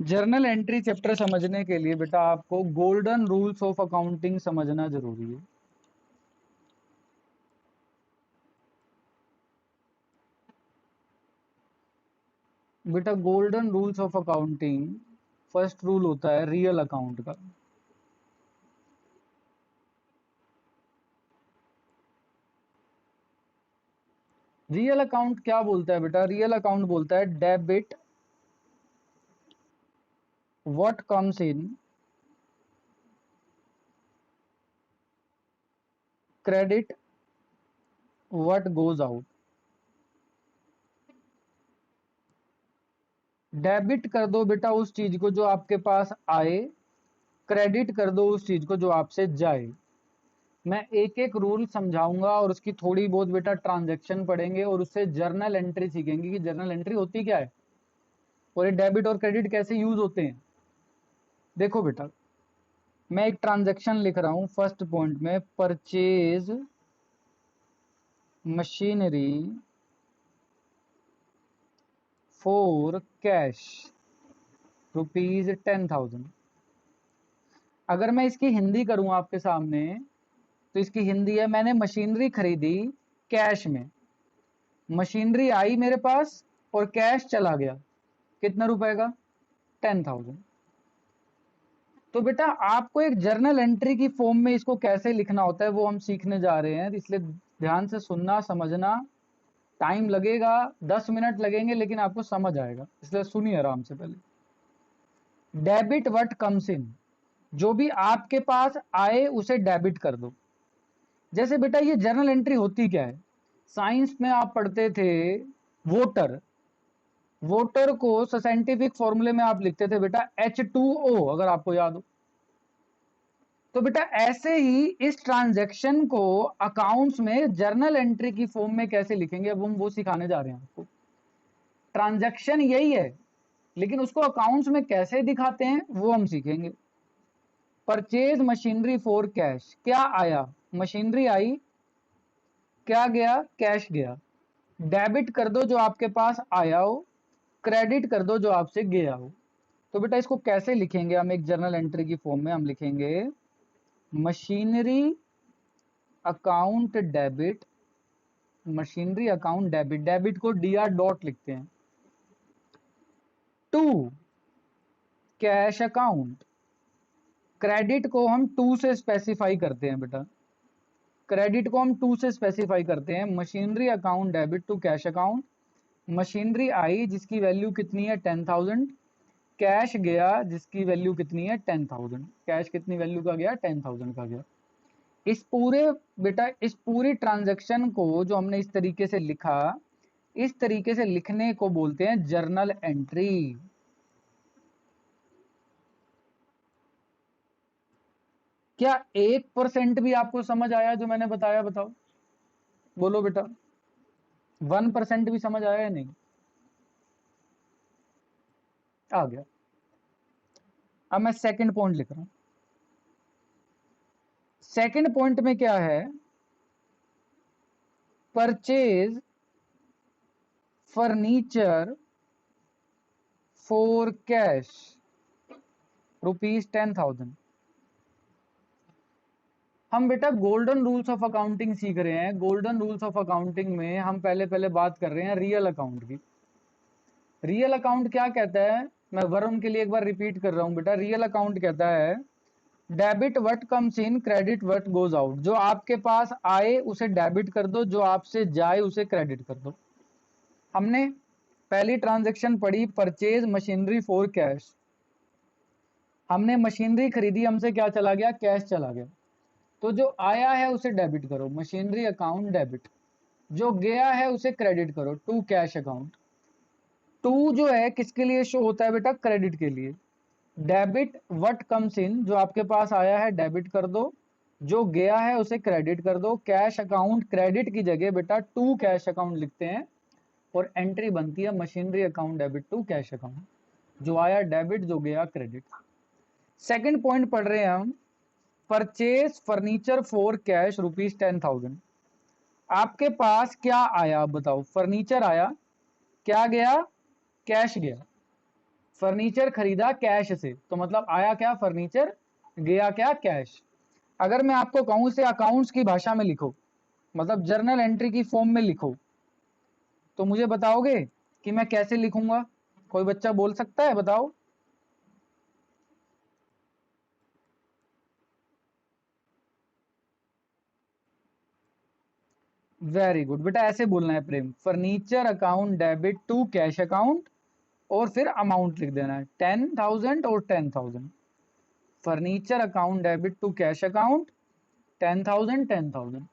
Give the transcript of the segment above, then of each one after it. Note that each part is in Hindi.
जर्नल एंट्री चैप्टर समझने के लिए बेटा आपको गोल्डन रूल्स ऑफ अकाउंटिंग समझना जरूरी है। बेटा golden rules of accounting, first rule होता है रियल अकाउंट का। रियल अकाउंट क्या बोलता है बेटा? रियल अकाउंट बोलता है debit what comes in, credit what goes out. Debit कर दो बेटा उस चीज को जो आपके पास आए, क्रेडिट कर दो उस चीज को जो आपसे जाए। मैं एक एक रूल समझाऊंगा और उसकी थोड़ी बहुत बेटा ट्रांजैक्शन पढ़ेंगे और उससे जर्नल एंट्री सीखेंगे कि जर्नल एंट्री होती क्या है और ये डेबिट और क्रेडिट कैसे यूज होते हैं। देखो बेटा, मैं एक ट्रांजैक्शन लिख रहा हूं फर्स्ट पॉइंट में, परचेज मशीनरी फॉर कैश ₹10,000। अगर मैं इसकी हिंदी करूं आपके सामने तो इसकी हिंदी है, मैंने मशीनरी खरीदी कैश में, मशीनरी आई मेरे पास और कैश चला गया, कितने रुपए का? 10,000। तो बेटा आपको एक जर्नल एंट्री की फॉर्म में इसको कैसे लिखना होता है वो हम सीखने जा रहे हैं, इसलिए ध्यान से सुनना समझना। टाइम लगेगा, 10 मिनट लगेंगे, लेकिन आपको समझ आएगा, इसलिए सुनिए आराम से। पहले डेबिट व्हाट कम्स इन, जो भी आपके पास आए उसे डेबिट कर दो। जैसे बेटा ये जर्नल एंट्री होती क्या है, साइंस में आप पढ़ते थे वोटर, वोटर को साइंटिफिक फॉर्मूले में आप लिखते थे बेटा H2O, अगर आपको याद हो। तो बेटा ऐसे ही इस ट्रांजैक्शन को अकाउंट्स में जर्नल एंट्री की फॉर्म में कैसे लिखेंगे, अब हम वो सिखाने जा रहे हैं आपको। ट्रांजैक्शन यही है, लेकिन उसको अकाउंट्स में कैसे दिखाते हैं वो हम सीखेंगे। परचेज मशीनरी फॉर कैश, क्या आया? मशीनरी आई, क्या गया? कैश गया। डेबिट कर दो जो आपके पास आया हो, क्रेडिट कर दो जो आपसे गया हो। तो बेटा इसको कैसे लिखेंगे हम एक जर्नल एंट्री की फॉर्म में? हम लिखेंगे machinery account debit, machinery account debit, debit को DR डॉट लिखते हैं, टू कैश अकाउंट, क्रेडिट को हम टू से स्पेसिफाई करते हैं बेटा, क्रेडिट को हम टू से स्पेसिफाई करते हैं। Machinery account debit to cash account, machinery आई जिसकी वैल्यू कितनी है? 10,000, कैश गया जिसकी वैल्यू कितनी है? 10,000। कैश कितनी वैल्यू का गया? 10,000 का गया। इस पूरे बेटा इस पूरी ट्रांजैक्शन को जो हमने इस तरीके से लिखा, इस तरीके से लिखने को बोलते हैं जर्नल एंट्री। क्या 1% भी आपको समझ आया जो मैंने बताया? बताओ, बोलो बेटा, 1% भी समझ आया या नहीं? आ गया। अब मैं सेकंड पॉइंट लिख रहा हूं। सेकंड पॉइंट में क्या है? Purchase furniture for cash ₹10,000। हम बेटा गोल्डन रूल्स ऑफ अकाउंटिंग सीख रहे हैं। गोल्डन रूल्स ऑफ अकाउंटिंग में हम पहले पहले बात कर रहे हैं रियल अकाउंट की। रियल अकाउंट क्या कहता है? मैं वरुण के लिए एक बार रिपीट कर रहा हूं बेटा। रियल अकाउंट कहता है debit what comes in, credit what goes out. जो आपके पास आए उसे डेबिट कर दो, जो आपसे जाए उसे क्रेडिट कर दो। हमने पहली ट्रांजैक्शन पढ़ी परचेज मशीनरी फॉर कैश, हमने मशीनरी खरीदी, हमसे क्या चला गया? कैश चला गया। तो जो आया है उसे डेबिट करो, मशीनरी अकाउंट डेबिट। जो गया है उसे क्रेडिट करो, टू कैश अकाउंट। टू जो है किसके लिए शो होता है बेटा? क्रेडिट के लिए। डेबिट व्हाट कम्स इन, जो आपके पास आया है डेबिट कर दो, जो गया है उसे क्रेडिट कर दो। कैश अकाउंट क्रेडिट की जगह बेटा टू कैश अकाउंट लिखते हैं और एंट्री बनती है machinery account debit to cash account. जो आया डेबिट, जो गया क्रेडिट। सेकंड पॉइंट पढ़ रहे हैं हम, परचेज फर्नीचर फॉर कैश ₹10,000। आपके पास क्या आया बताओ? फर्नीचर आया, क्या गया? कैश गया। फर्नीचर खरीदा कैश से, तो मतलब आया क्या फर्नीचर, गया क्या कैश। अगर मैं आपको कहूं से अकाउंट्स की भाषा में लिखो, मतलब जर्नल एंट्री की फॉर्म में लिखो, तो मुझे बताओगे कि मैं कैसे लिखूंगा? कोई बच्चा बोल सकता है, बताओ। वेरी गुड बेटा, ऐसे बोलना है Prem, furniture account debit to cash account, और फिर अमाउंट लिख देना है 10,000 और 10,000। Furniture account debit to cash account 10,000 10,000।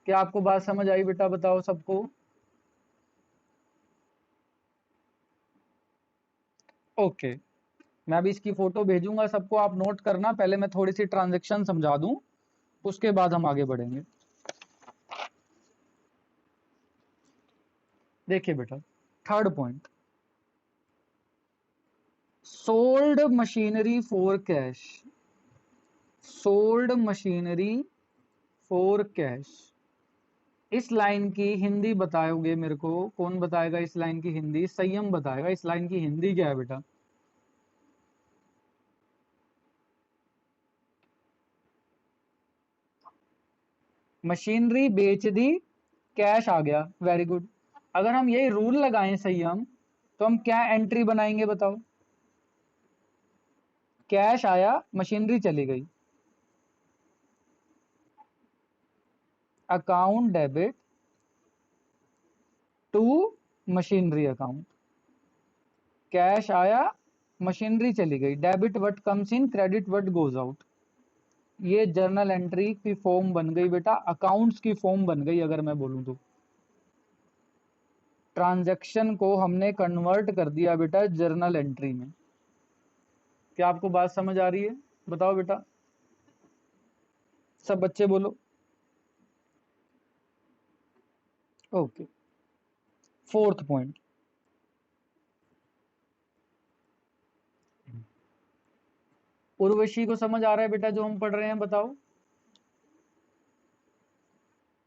क्या आपको बात समझ आई बेटा, बताओ सबको। ओके, मैं अभी इसकी फोटो भेजूंगा सबको, आप नोट करना। पहले मैं थोड़ी सी ट्रांजेक्शन समझा दूं, उसके बाद हम आगे बढ़ेंगे। देखिए बेटा, third point, sold machinery for cash. Sold machinery for cash, इस लाइन की हिंदी बताओगे मेरे को? कौन बताएगा इस लाइन की हिंदी? संयम बताएगा। इस लाइन की हिंदी क्या है बेटा? मशीनरी बेच दी, कैश आ गया, वेरी गुड। अगर हम यही रूल लगाएं संयम, तो हम क्या एंट्री बनाएंगे बताओ? कैश आया, मशीनरी चली गई, account debit to machinery account. Cash आया, मशीनरी चली गई, debit what comes in, credit what goes out. ये जर्नल एंट्री की फॉर्म बन गई बेटा, अकाउंट्स की फॉर्म बन गई अगर मैं बोलूं तो। ट्रांजैक्शन को हमने कन्वर्ट कर दिया बेटा जर्नल एंट्री में। क्या आपको बात समझ आ रही है? बताओ बेटा, सब बच्चे बोलो। ओके, फोर्थ पॉइंट, उर्वशी को समझ आ रहा है बेटा जो हम पढ़ रहे हैं? बताओ।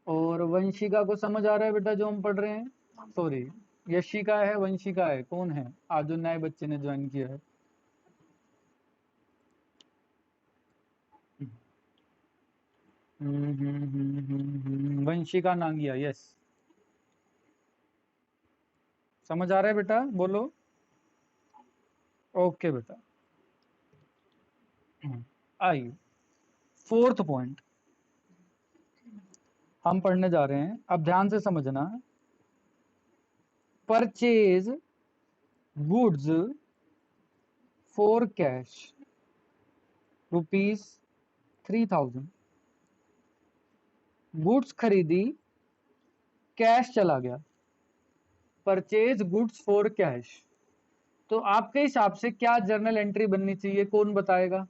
और वंशिका को समझ आ रहा है बेटा जो हम पढ़ रहे हैं? सॉरी, यशिका है, वंशिका है, कौन है आज जो नए बच्चे ने ज्वाइन किया है? वंशिका नांगिया, यस। समझ आ रहा है बेटा, बोलो। ओके बेटा, आइए फोर्थ पॉइंट हम पढ़ने जा रहे हैं, अब ध्यान से समझना। Purchase goods for cash ₹3,000। Goods खरीदी, कैश चला गया, परचेज गुड्स फॉर कैश। तो आपके हिसाब से क्या जर्नल एंट्री बननी चाहिए? कौन बताएगा?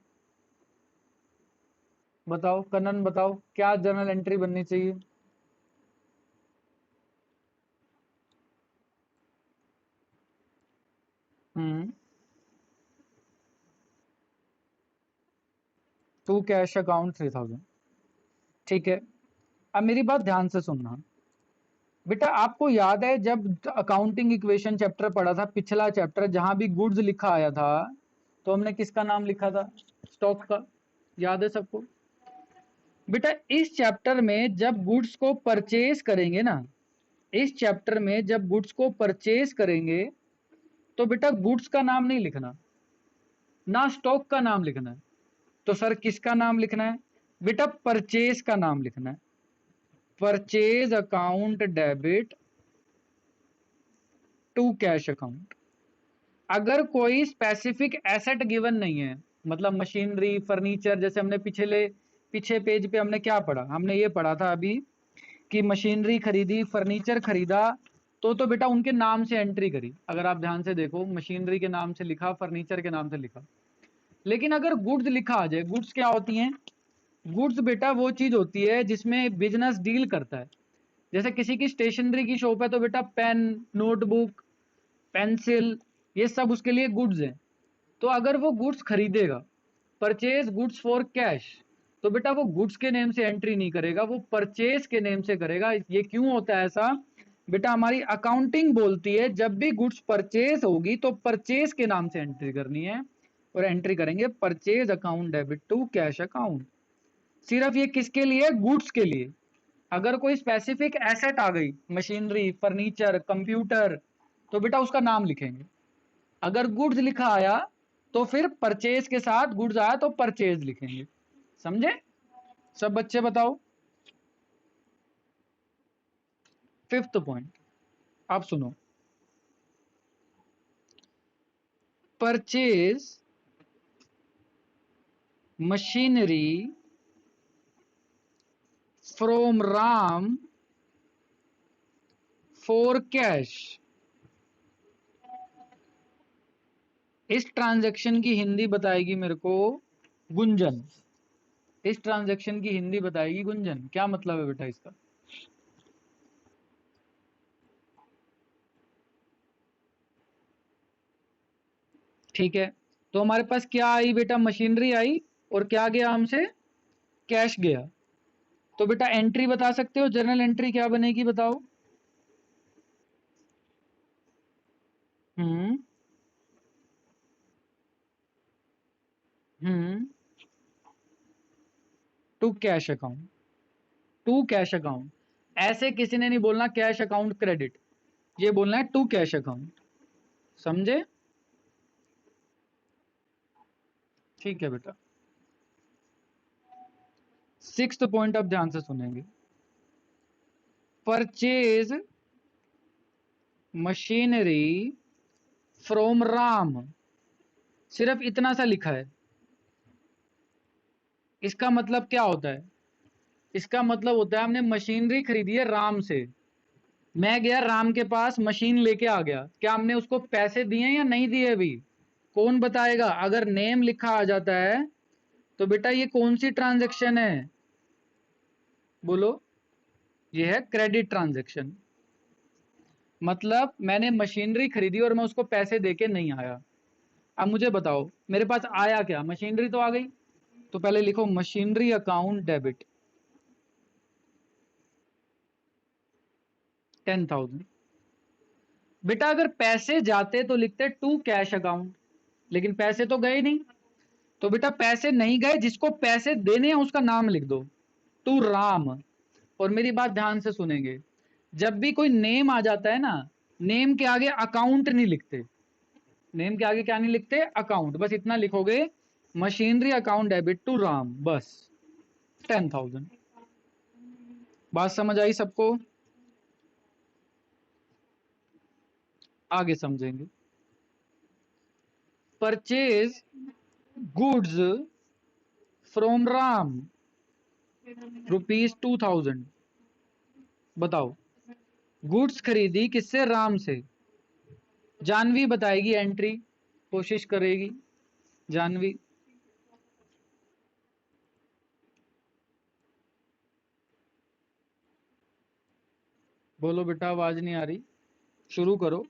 बताओ कनन, बताओ क्या जर्नल एंट्री बननी चाहिए? हम्म, टू कैश अकाउंट 3,000, ठीक है। अब मेरी बात ध्यान से सुनना बेटा, आपको याद है जब अकाउंटिंग इक्वेशन चैप्टर पढ़ा था, पिछला चैप्टर, जहां भी गुड्स लिखा आया था, तो हमने किसका नाम लिखा था? स्टॉक का। याद है सबको? बेटा इस चैप्टर में जब गुड्स को परचेज करेंगे ना, इस चैप्टर में जब गुड्स को परचेज करेंगे, तो बेटा गुड्स का नाम नहीं लिखना, ना स्टॉक का नाम लिखना है। तो सर किसका नाम लिखना है? बेटा परचेज का नाम लिखना है। Purchase account debit to cash account. अगर कोई स्पेसिफिक एसेट गिवन नहीं है, मतलब मशीनरी, फर्नीचर, जैसे हमने पीछे पेज पे हमने क्या पढ़ा? हमने ये पढ़ा था अभी कि मशीनरी खरीदी, फर्नीचर खरीदा, तो बेटा उनके नाम से एंट्री करी। अगर आप ध्यान से देखो, मशीनरी के नाम से लिखा, फर्नीचर के नाम से लिखा। लेकिन अगर गुड्स लिखा आ जाए, गुड्स क्या होती हैं? गुड्स बेटा वो चीज होती है जिसमें बिजनेस डील करता है। जैसे किसी की स्टेशनरी की शॉप है, तो बेटा पेन, नोटबुक, पेंसिल, ये सब उसके लिए गुड्स हैं। तो अगर वो गुड्स खरीदेगा, परचेज गुड्स फॉर कैश, तो बेटा वो गुड्स के नेम से एंट्री नहीं करेगा, वो परचेज के नेम से करेगा। ये क्यों होता है ऐसा? बेटा हमारी अकाउंटिंग बोलती है जब भी गुड्स परचेज होगी तो परचेज के नाम से एंट्री करनी है, और एंट्री करेंगे purchase account debit to cash account. सिर्फ ये किसके लिए? गुड्स के लिए। अगर कोई स्पेसिफिक एसेट आ गई, मशीनरी, फर्नीचर, कंप्यूटर, तो बेटा उसका नाम लिखेंगे। अगर गुड्स लिखा आया तो फिर परचेज के साथ गुड्स आया तो परचेज लिखेंगे। समझे सब बच्चे? बताओ फिफ्थ पॉइंट, आप सुनो। Purchase machinery from Ram for cash. इस ट्रांजैक्शन की हिंदी बताएगी मेरे को गुंजन। इस ट्रांजैक्शन की हिंदी बताएगी गुंजन। क्या मतलब है बेटा इसका? ठीक है, तो हमारे पास क्या आई बेटा? मशीनरी आई, और क्या गया हमसे? कैश गया। तो बेटा एंट्री बता सकते हो? जर्नल एंट्री क्या बनेगी बताओ? Hmm hmm to cash account. To cash account. ऐसे किसी ने नहीं बोलना कैश अकाउंट क्रेडिट, ये बोलना है टू कैश अकाउंट। समझे? ठीक है बेटा। सिक्स्थ पॉइंट अब ध्यान से सुनेंगे। परचेज मशीनरी फ्रॉम राम, सिर्फ इतना सा लिखा है। इसका मतलब क्या होता है? इसका मतलब होता है हमने मशीनरी खरीदी है राम से। मैं गया राम के पास, मशीन लेके आ गया, क्या हमने उसको पैसे दिए या नहीं दिए? अभी कौन बताएगा? अगर नेम लिखा आ जाता है तो बेटा ये कौन सी ट्रांजैक्शन है? बोलो। ये है क्रेडिट ट्रांजैक्शन। मतलब मैंने मशीनरी खरीदी और मैं उसको पैसे देके नहीं आया। अब मुझे बताओ मेरे पास आया क्या? मशीनरी तो आ गई। तो पहले लिखो मशीनरी अकाउंट डेबिट 10,000। बेटा अगर पैसे जाते तो लिखते टू कैश अकाउंट, लेकिन पैसे तो गए नहीं। तो बेटा पैसे नहीं गए, जिसको पैसे देने हैं उसका नाम लिख दो, टू राम। और मेरी बात ध्यान से सुनेंगे, जब भी कोई नेम आ जाता है ना, नेम के आगे अकाउंट नहीं लिखते। नेम के आगे क्या नहीं लिखते? अकाउंट। बस इतना लिखोगे, machinery account debit to Ram, बस 10,000। बात समझ आई सबको? आगे समझेंगे। Purchase goods from Ram ₹2,000। बताओ, गुड्स खरीदी किससे? राम से। जानवी बताएगी एंट्री, कोशिश करेगी जानवी। बोलो बेटा, आवाज नहीं आ रही, शुरू करो।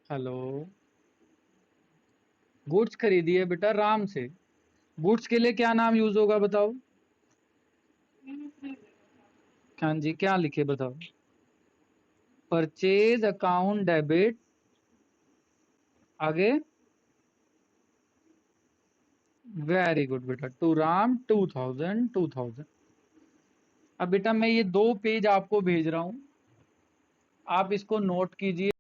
हेलो। गुड्स खरीदी है बेटा राम से। गुड्स के लिए क्या नाम यूज होगा बताओ? हाँ जी, क्या लिखे बताओ? परचेज अकाउंट डेबिट, आगे? वेरी गुड बेटा, टू राम 2,000। अब बेटा मैं ये 2 पेज आपको भेज रहा हूं, आप इसको नोट कीजिए।